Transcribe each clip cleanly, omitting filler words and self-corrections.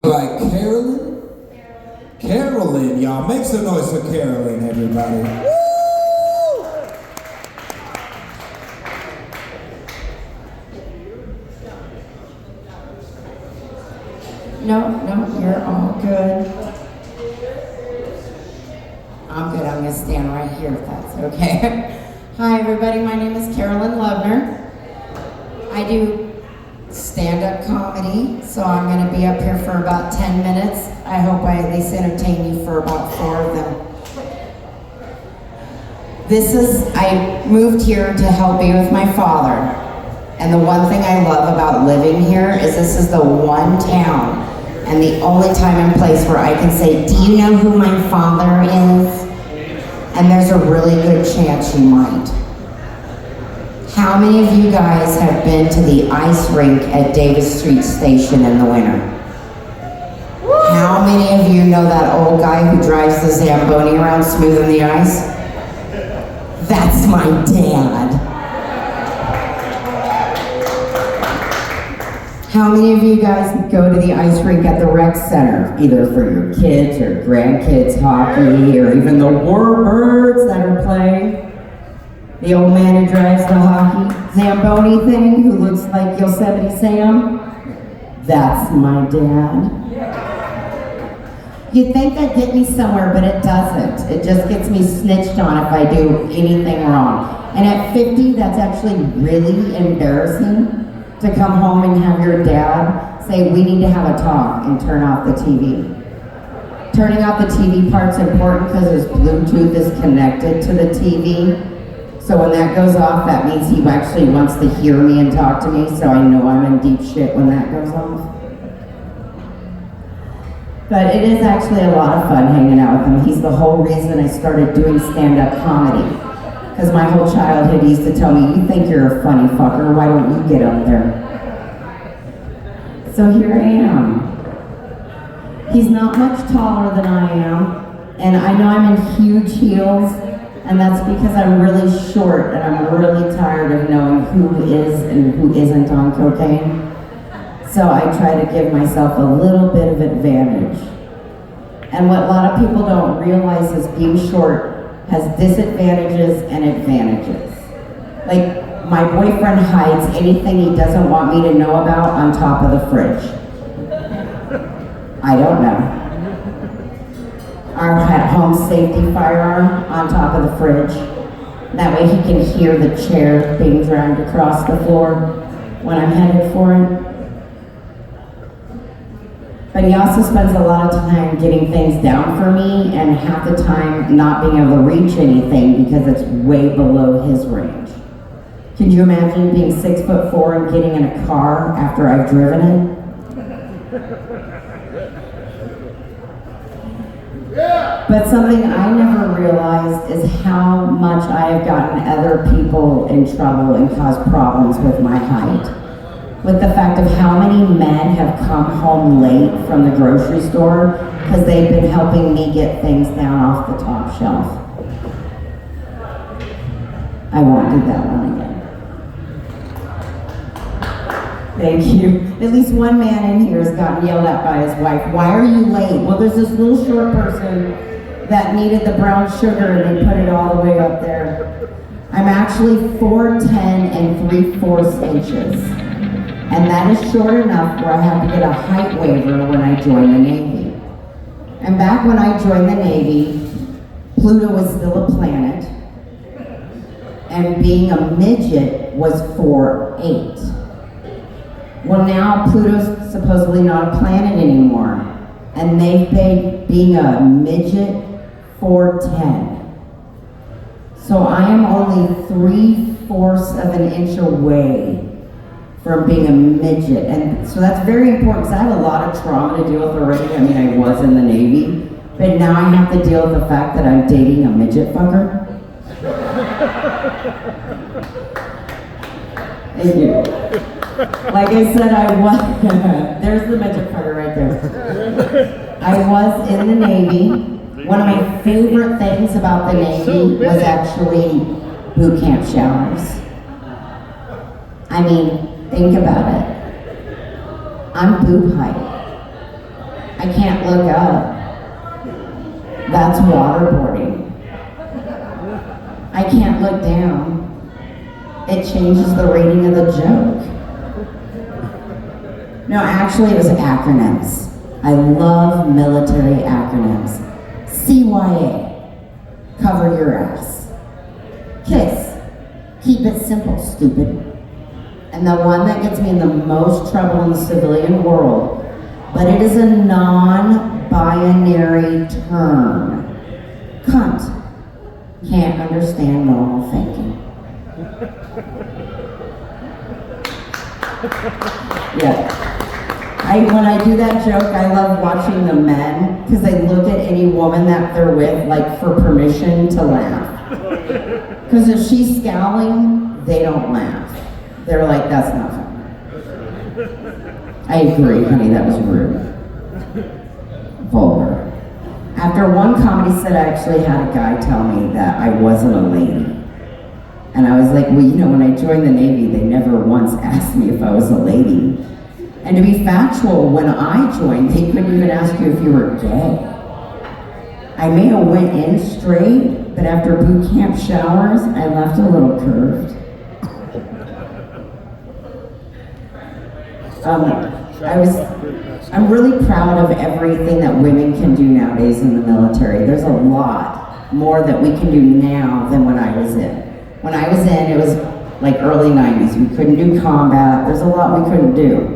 Like Carolyn? Carolyn, y'all. Make some noise for Carolyn, everybody. Woo! No, you're all good. I'm good. I'm going to stand right here if that's okay. Hi, everybody. My name is Carolyn Lovner. I do stand-up comedy, so I'm going to be up here for about 10 minutes. I hope I at least entertain you for about 4 of them. I moved here to help be with my father. And the one thing I love about living here is this is the one town and the only time and place where I can say, do you know who my father is? And there's a really good chance you might. How many of you guys have been to the ice rink at Davis Street Station in the winter? How many of you know that old guy who drives the Zamboni around smoothing the ice? That's my dad. How many of you guys go to the ice rink at the rec center, either for your kids or grandkids hockey, or even the Warbirds that are playing? The old man who drives the hockey Zamboni thing, who looks like Yosemite Sam? That's my dad. You'd think that'd get me somewhere, but it doesn't. It just gets me snitched on if I do anything wrong. And at 50, that's actually really embarrassing to come home and have your dad say, we need to have a talk, and turn off the TV. Turning off the TV part's important because his Bluetooth is connected to the TV. So when that goes off, that means he actually wants to hear me and talk to me, so I know I'm in deep shit when that goes off. But it is actually a lot of fun hanging out with him. He's the whole reason I started doing stand-up comedy. Because my whole childhood he used to tell me, you think you're a funny fucker, why don't you get up there? So here I am. He's not much taller than I am, and I know I'm in huge heels, and that's because I'm really short and I'm really tired of knowing who is and who isn't on cocaine. So I try to give myself a little bit of advantage. And what a lot of people don't realize is being short has disadvantages and advantages. Like, my boyfriend hides anything he doesn't want me to know about on top of the fridge. I don't know. Our at-home safety firearm on top of the fridge. That way he can hear the chair being dragged across the floor when I'm headed for it. But he also spends a lot of time getting things down for me, and half the time not being able to reach anything because it's way below his range. Can you imagine being 6'4" and getting in a car after I've driven it? But something I never realized is how much I have gotten other people in trouble and caused problems with my height. With the fact of how many men have come home late from the grocery store because they've been helping me get things down off the top shelf. I won't do that one again. Thank you. At least one man in here has gotten yelled at by his wife. Why are you late? Well, there's this little short person that needed the brown sugar and they put it all the way up there. I'm actually 4'10" and 3/4 inches. And that is short enough where I had to get a height waiver when I joined the Navy. And back when I joined the Navy, Pluto was still a planet, and being a midget was 4'8". Well, now Pluto's supposedly not a planet anymore, and they've made being a midget 4'10". So I am only 3/4 of an inch away from being a midget. And so that's very important because I have a lot of trauma to deal with already. I mean, I was in the Navy, but now I have to deal with the fact that I'm dating a midget fucker. Thank you. Like I said, I was, there's the midget fucker right there. I was in the Navy. One of my favorite things about the Navy was actually boot camp showers. I mean, think about it. I'm boob height. I can't look up. That's waterboarding. I can't look down. It changes the rating of the joke. No, actually it was acronyms. I love military acronyms. CYA, cover your ass. KISS, keep it simple, stupid. And the one that gets me in the most trouble in the civilian world, but it is a non-binary term. Cunt, can't understand normal thinking. Yeah. When I do that joke, I love watching the men, because they look at any woman that they're with, like, for permission to laugh. Because if she's scowling, they don't laugh. They're like, that's not funny. I agree, honey, that was rude. Vulgar. After one comedy set, I actually had a guy tell me that I wasn't a lady. And I was like, well, you know, when I joined the Navy, they never once asked me if I was a lady. And to be factual, when I joined, they couldn't even ask you if you were gay. I may have went in straight, but after boot camp showers, I left a little curved. I'm really proud of everything that women can do nowadays in the military. There's a lot more that we can do now than when I was in. When I was in, it was like early 90s. We couldn't do combat. There's a lot we couldn't do.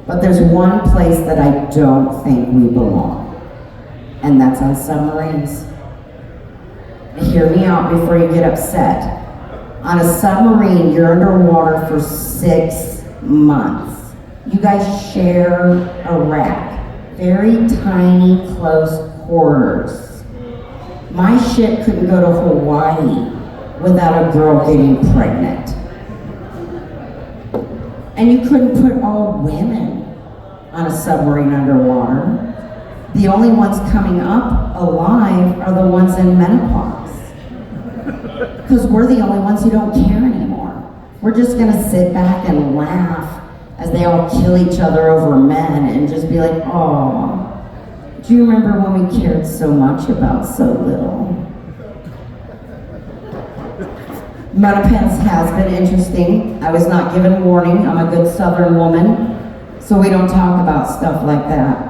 But there's one place that I don't think we belong, and that's on submarines. Hear me out before you get upset. On a submarine, you're underwater for 6 months. You guys share a rack, very tiny, close quarters. My ship couldn't go to Hawaii without a girl getting pregnant. And you couldn't put all women on a submarine underwater. The only ones coming up alive are the ones in menopause. Because we're the only ones who don't care anymore. We're just gonna sit back and laugh as they all kill each other over men and just be like, oh, do you remember when we cared so much about so little? Menopause has been interesting. I was not given warning. I'm a good Southern woman, so we don't talk about stuff like that.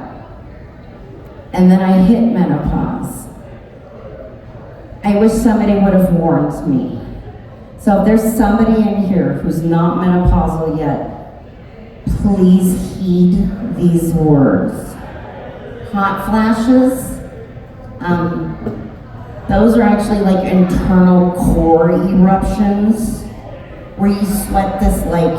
And then I hit menopause. I wish somebody would have warned me. So if there's somebody in here who's not menopausal yet, please heed these words. Hot flashes, those are actually like internal core eruptions where you sweat this like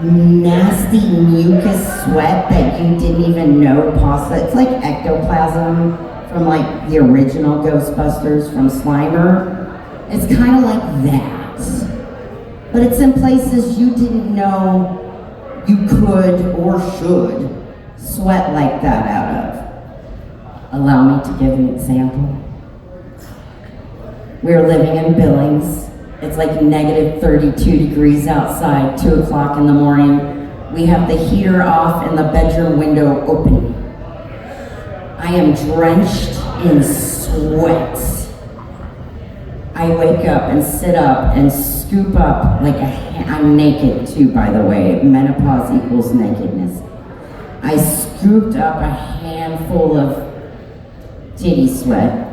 nasty mucus sweat that you didn't even know possible. It's like ectoplasm from like the original Ghostbusters from Slimer. It's kind of like that. But it's in places you didn't know you could or should sweat like that out of. Allow me to give an example. We're living in Billings. It's like negative 32 degrees outside, 2 o'clock in the morning. We have the heater off and the bedroom window open. I am drenched in sweat. I wake up and sit up and scoop up like I'm naked too, by the way. Menopause equals nakedness. I scooped up a handful of titty sweat,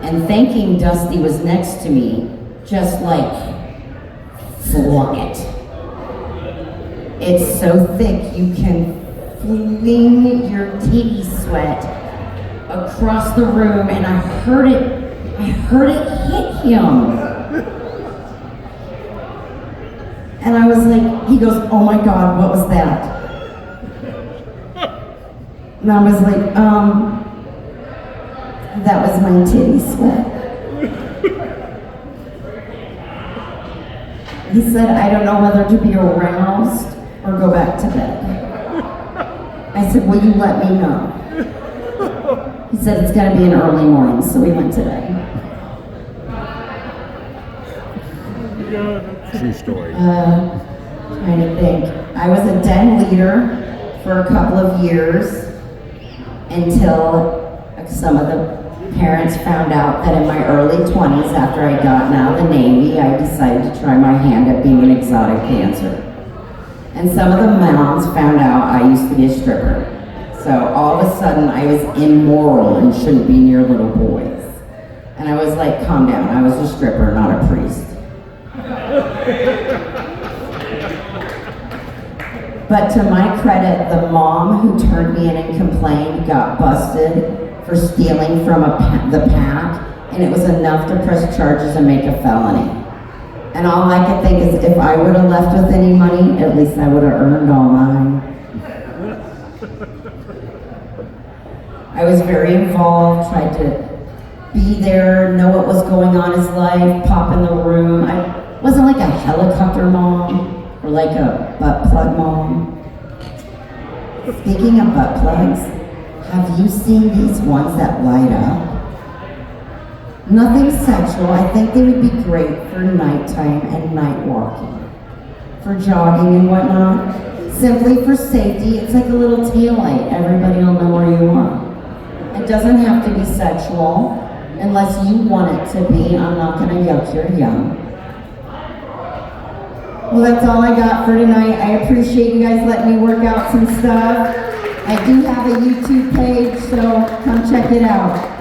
and thinking Dusty was next to me, just like flung it. It's so thick you can fling your titty sweat across the room, and I heard it hit him. And I was like, he goes, oh my God, what was that? And I was like, that was my titty sweat. He said, I don't know whether to be aroused or go back to bed. I said, will you let me know? He said, it's gonna be an early morning, so we went to bed. True story. Trying to think. I was a den leader for a couple of years. until some of the parents found out that in my early 20s, after I gotten out of the Navy, I decided to try my hand at being an exotic dancer. And some of the moms found out I used to be a stripper. So all of a sudden I was immoral and shouldn't be near little boys. And I was like, calm down, I was a stripper, not a priest. But to my credit, the mom who turned me in and complained got busted for stealing from the pack, and it was enough to press charges and make a felony. And all I could think is if I would have left with any money, at least I would have earned all mine. I was very involved, tried to be there, know what was going on in his life, pop in the room. I wasn't like a helicopter mom or like a butt plug mom. Speaking of butt plugs, have you seen these ones that light up? Nothing sexual. I think they would be great for nighttime and night walking, for jogging and whatnot. Simply for safety, it's like a little tail light. Everybody will know where you are. It doesn't have to be sexual unless you want it to be. I'm not going to yuck your yum. Well, that's all I got for tonight. I appreciate you guys letting me work out some stuff. I do have a YouTube page, so come check it out.